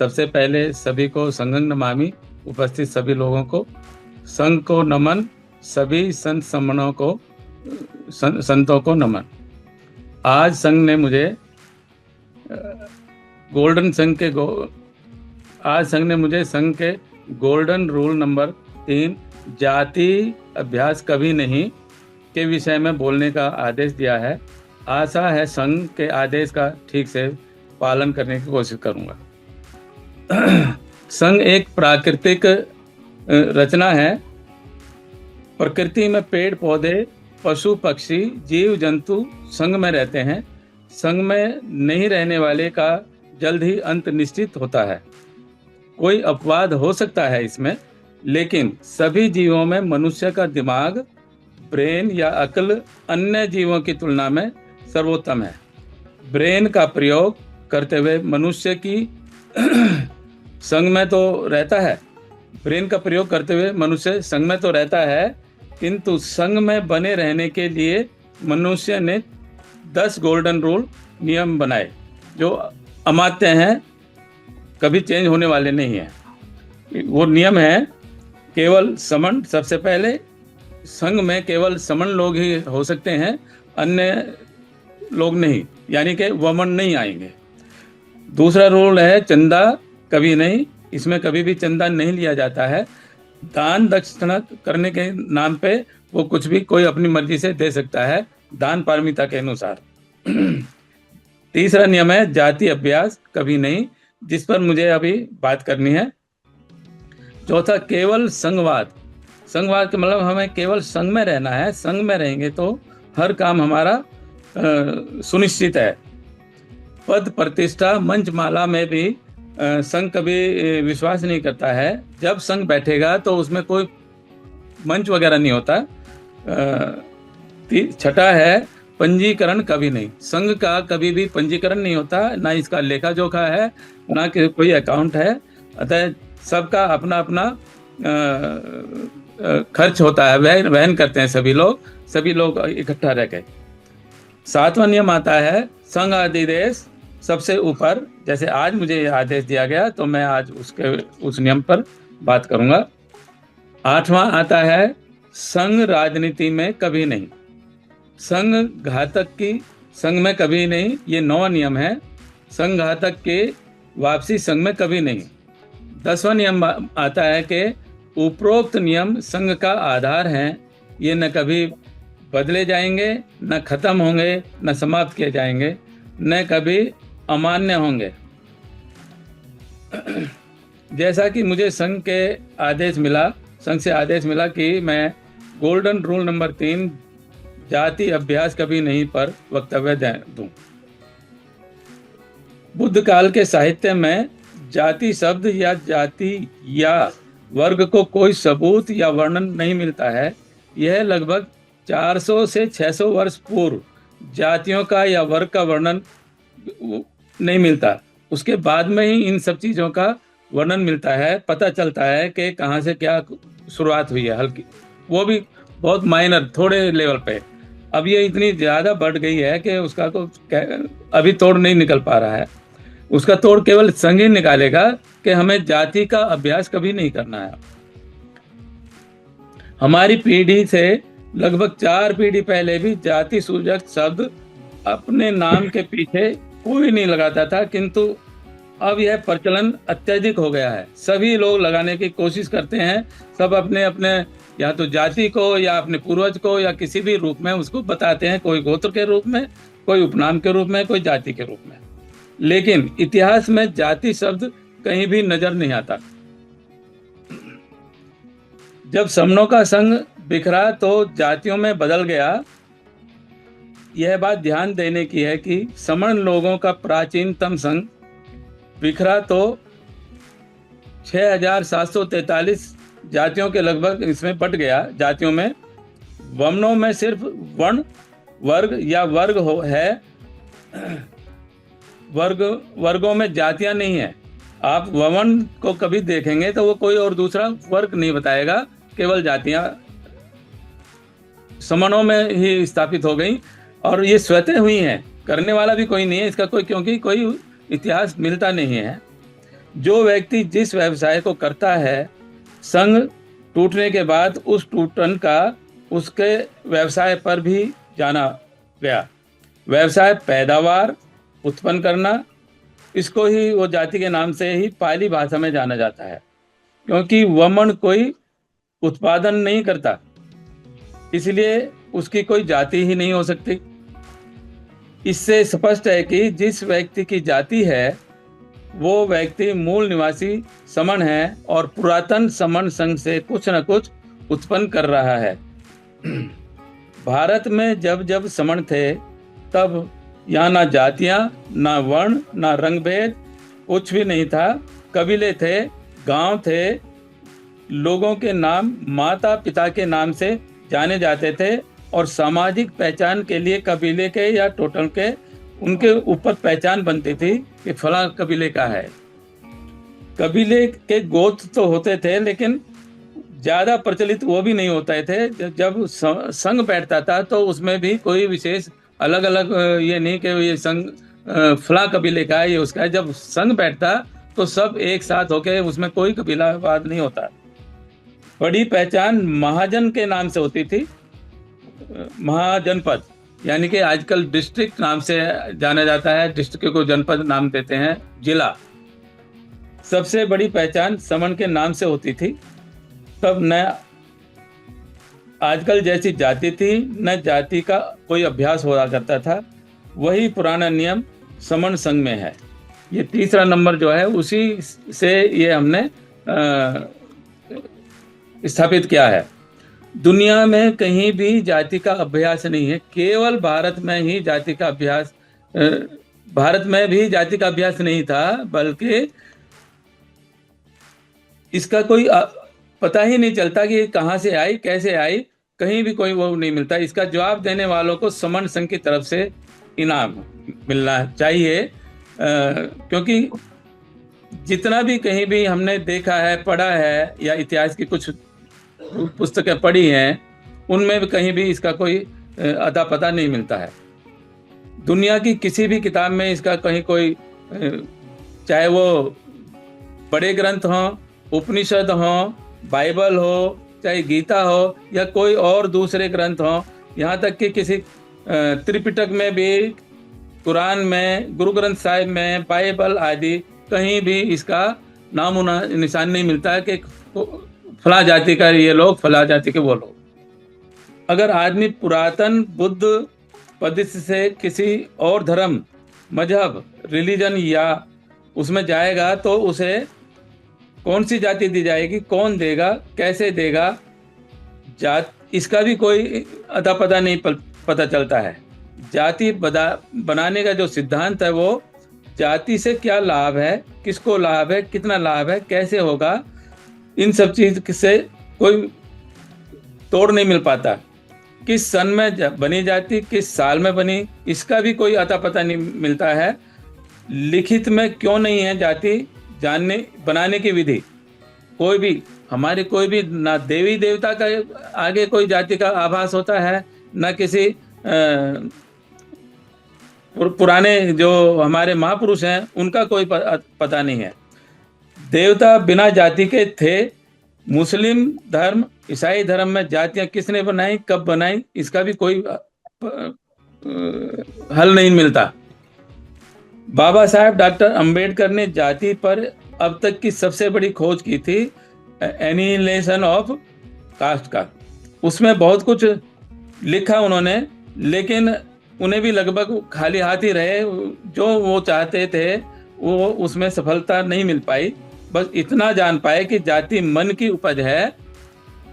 सबसे पहले सभी को संगं नमामि, उपस्थित सभी लोगों को संघ को नमन, सभी संत समनों को संतों को नमन। आज संघ ने मुझे संघ के गोल्डन रूल नंबर 3 जाति अभ्यास कभी नहीं के विषय में बोलने का आदेश दिया है। आशा है संघ के आदेश का ठीक से पालन करने की कोशिश करूंगा। संघ एक प्राकृतिक रचना है। प्रकृति में पेड़ पौधे, पशु पक्षी, जीव जंतु संघ में रहते हैं। संघ में नहीं रहने वाले का जल्द ही अंत निश्चित होता है। कोई अपवाद हो सकता है इसमें, लेकिन सभी जीवों में मनुष्य का दिमाग, ब्रेन या अक्ल अन्य जीवों की तुलना में सर्वोत्तम है। ब्रेन का प्रयोग करते हुए मनुष्य की संघ में तो रहता है, ब्रेन का प्रयोग करते हुए मनुष्य संघ में तो रहता है, किंतु संघ में बने रहने के लिए मनुष्य ने 10 गोल्डन रूल नियम बनाए जो अमात्य हैं, कभी चेंज होने वाले नहीं हैं। वो नियम है केवल समन। सबसे पहले संघ में केवल समन लोग ही हो सकते हैं, अन्य लोग नहीं, यानी कि वमन नहीं आएंगे। दूसरा रूल है चंदा कभी नहीं, इसमें कभी भी चंदा नहीं लिया जाता है। दान दक्षिणा करने के नाम पे वो कुछ भी कोई अपनी मर्जी से दे सकता है, दान पारमिता के अनुसार। तीसरा नियम है जाति अभ्यास कभी नहीं, जिस पर मुझे अभी बात करनी है। चौथा केवल संघवाद। संघवाद का मतलब हमें केवल संघ में रहना है। संघ में रहेंगे तो हर काम हमारा सुनिश्चित है। पद प्रतिष्ठा मंचमाला में भी संघ कभी विश्वास नहीं करता है। जब संघ बैठेगा तो उसमें कोई मंच वगैरह नहीं होता। छठा है पंजीकरण कभी नहीं। संघ का कभी भी पंजीकरण नहीं होता, ना इसका लेखा जोखा है, ना कि कोई अकाउंट है। अतः सबका अपना अपना खर्च होता है, वहन करते हैं सभी लोग इकट्ठा रह के। 7वां नियम आता है संघ आदेश सबसे ऊपर। जैसे आज मुझे आदेश दिया गया तो मैं आज उस नियम पर बात करूंगा। 8वां आता है संघ राजनीति में कभी नहीं। संघ घातक की संघ में कभी नहीं, ये 9वां नियम है। संघ घातक के वापसी संघ में कभी नहीं। 10वां नियम आता है कि उपरोक्त नियम संघ का आधार हैं। ये न कभी बदले जाएंगे, न खत्म होंगे, न समाप्त किए जाएंगे, न कभी अमान्य होंगे। जैसा कि मुझे संघ से आदेश मिला कि मैं गोल्डन रूल नंबर 3 जाति अभ्यास कभी नहीं पर वक्तव्य दूं। बुद्ध काल के साहित्य में जाति शब्द या जाति या वर्ग को कोई सबूत या वर्णन नहीं मिलता है। यह लगभग 400 से 600 वर्ष पूर्व जातियों का या वर्ग का वर्णन नहीं मिलता। उसके बाद में ही इन सब चीज़ों का वर्णन मिलता है। पता चलता है कि कहाँ से क्या शुरुआत हुई है, हल्की, वो भी बहुत माइनर, थोड़े लेवल पे। अब ये इतनी ज़्यादा बढ़ गई है कि उसका तो अभी तोड़ नहीं निकल पा रहा है। उसका तोड़ केवल संघ ही निकालेगा कि हमें जाति का अभ्यास कभी नहीं करना है। हमारी पीढ़ी से लगभग 4 पीढ़ी पहले भी जाति सूचक शब्द अपने नाम के पीछे कोई नहीं लगाता था, किंतु अब यह प्रचलन अत्यधिक हो गया है। सभी लोग लगाने की कोशिश करते हैं। सब अपने अपने या तो जाति को या अपने पूर्वज को या किसी भी रूप में उसको बताते हैं, कोई गोत्र के रूप में, कोई उपनाम के रूप में, कोई जाति के रूप में। लेकिन इतिहास में जाति शब्द कहीं भी नजर नहीं आता। जब समनों का संघ बिखरा तो जातियों में बदल गया। यह बात ध्यान देने की है कि समण लोगों का प्राचीनतम संघ बिखरा तो 6743 जातियों के लगभग इसमें बट गया। जातियों में वमनों में सिर्फ वर्ण, वर्ग या वर्ग है। वर्गों में जातियां नहीं है। आप वमन को कभी देखेंगे तो वो कोई और दूसरा वर्ग नहीं बताएगा, केवल जातियां समनों में ही स्थापित हो गई और ये स्वतः हुई हैं। करने वाला भी कोई नहीं है इसका क्योंकि कोई इतिहास मिलता नहीं है। जो व्यक्ति जिस व्यवसाय को करता है, संघ टूटने के बाद उस टूटन का उसके व्यवसाय पर भी जाना गया। व्यवसाय पैदावार उत्पन्न करना, इसको ही वो जाति के नाम से ही पाली भाषा में जाना जाता है, क्योंकि वमन कोई उत्पादन नहीं करता, इसलिए उसकी कोई जाति ही नहीं हो सकती। इससे स्पष्ट है कि जिस व्यक्ति की जाति है वो व्यक्ति मूल निवासी समण है और पुरातन समण संघ से कुछ न कुछ उत्पन्न कर रहा है। भारत में जब जब समण थे तब यहाँ ना जातियाँ, ना वर्ण, ना रंग भेद, कुछ भी नहीं था। कबीले थे, गांव थे, लोगों के नाम माता पिता के नाम से जाने जाते थे और सामाजिक पहचान के लिए कबीले के या टोटल के उनके ऊपर पहचान बनती थी कि फला कबीले का है। कबीले के गोत्र तो होते थे लेकिन ज्यादा प्रचलित वो भी नहीं होते थे। जब संघ बैठता था तो उसमें भी कोई विशेष अलग अलग ये नहीं कि ये संघ फला कबीले का है, ये उसका है। जब संघ बैठता तो सब एक साथ होके, उसमें कोई कबीलावाद नहीं होता। बड़ी पहचान महाजन के नाम से होती थी। महाजनपद यानी कि आजकल डिस्ट्रिक्ट नाम से जाना जाता है, डिस्ट्रिक्ट को जनपद नाम देते हैं, जिला। सबसे बड़ी पहचान समन के नाम से होती थी। तब न आजकल जैसी जाति थी, न जाति का कोई अभ्यास हुआ करता था। वही पुराना नियम समन संघ में है। ये तीसरा नंबर जो है उसी से ये हमने स्थापित किया है। दुनिया में कहीं भी जाति का अभ्यास नहीं है, केवल भारत में ही जाति का अभ्यास, भारत में भी जाति का अभ्यास नहीं था, बल्कि इसका कोई पता ही नहीं चलता कि कहाँ से आई, कैसे आई, कहीं भी कोई वो नहीं मिलता। इसका जवाब देने वालों को समन संघ की तरफ से इनाम मिलना चाहिए, क्योंकि जितना भी कहीं भी हमने देखा है, पढ़ा है, या इतिहास की कुछ पुस्तकें पढ़ी हैं, उनमें भी कहीं भी इसका कोई अता पता नहीं मिलता है। दुनिया की किसी भी किताब में इसका कहीं कोई, चाहे वो बड़े ग्रंथ हों, उपनिषद हों, बाइबल हो, चाहे गीता हो, या कोई और दूसरे ग्रंथ हों, यहाँ तक कि किसी त्रिपिटक में भी, कुरान में, गुरु ग्रंथ साहिब में, बाइबल आदि, कहीं भी इसका नाम निशान नहीं मिलता है कि फला जाति का ये लोग, फला जाति के वो लोग। अगर आदमी पुरातन बुद्ध पद्धति से किसी और धर्म, मजहब, रिलीजन या उसमें जाएगा तो उसे कौन सी जाति दी जाएगी, कौन देगा, कैसे देगा, जात, इसका भी कोई अता पता नहीं पता चलता है। जाति बनाने का जो सिद्धांत है वो जाति से क्या लाभ है, किसको लाभ है, कितना लाभ है, कैसे होगा, इन सब चीज से कोई तोड़ नहीं मिल पाता। किस सन में बनी जाति, किस साल में बनी, इसका भी कोई अता पता नहीं मिलता है। लिखित में क्यों नहीं है जाति जानने बनाने की विधि, कोई भी, हमारे कोई भी, ना देवी देवता का आगे कोई जाति का आभास होता है, ना किसी पुराने जो हमारे महापुरुष हैं उनका कोई पता नहीं है। देवता बिना जाति के थे। मुस्लिम धर्म, ईसाई धर्म में जातियां किसने बनाई, कब बनाई, इसका भी कोई हल नहीं मिलता। बाबा साहेब डॉक्टर अंबेडकर ने जाति पर अब तक की सबसे बड़ी खोज की थी, एनिहिलेशन ऑफ कास्ट का। उसमें बहुत कुछ लिखा उन्होंने, लेकिन उन्हें भी लगभग खाली हाथ ही रहे। जो वो चाहते थे वो उसमें सफलता नहीं मिल पाई। बस इतना जान पाए कि जाति मन की उपज है,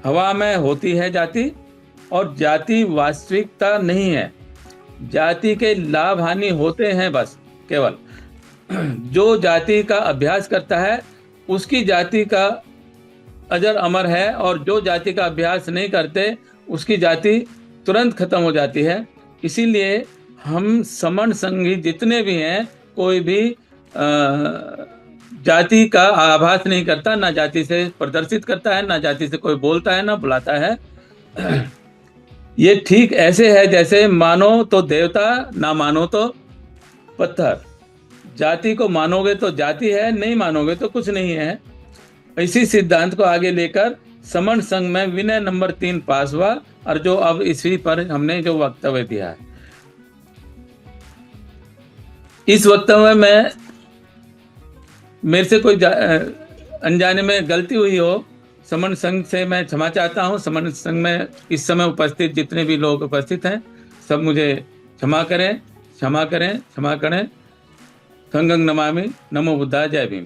हवा में होती है जाति, और जाति वास्तविकता नहीं है। जाति के लाभ हानि होते हैं बस, केवल। जो जाति का अभ्यास करता है उसकी जाति का अजर अमर है, और जो जाति का अभ्यास नहीं करते उसकी जाति तुरंत खत्म हो जाती है। इसीलिए हम समण संघी जितने भी हैं, कोई भी जाति का आभास नहीं करता, ना जाति से प्रदर्शित करता है, ना जाति से कोई बोलता है, ना बुलाता है। ये ठीक ऐसे है जैसे मानो तो देवता, ना मानो तो पत्थर। जाति को मानोगे तो जाति है, नहीं मानोगे तो कुछ नहीं है। इसी सिद्धांत को आगे लेकर समण संघ में विनय नंबर 3 पास हुआ, और जो अब इसी पर हमने जो वक्तव्य दिया है, इस वक्तव्य में मेरे से कोई अनजाने में गलती हुई हो, समण संघ से मैं क्षमा चाहता हूँ। समण संघ में इस समय उपस्थित जितने भी लोग उपस्थित हैं, सब मुझे क्षमा करें, क्षमा करें, क्षमा करें। संघं नमामि। नमो बुद्धाय। जय भीम।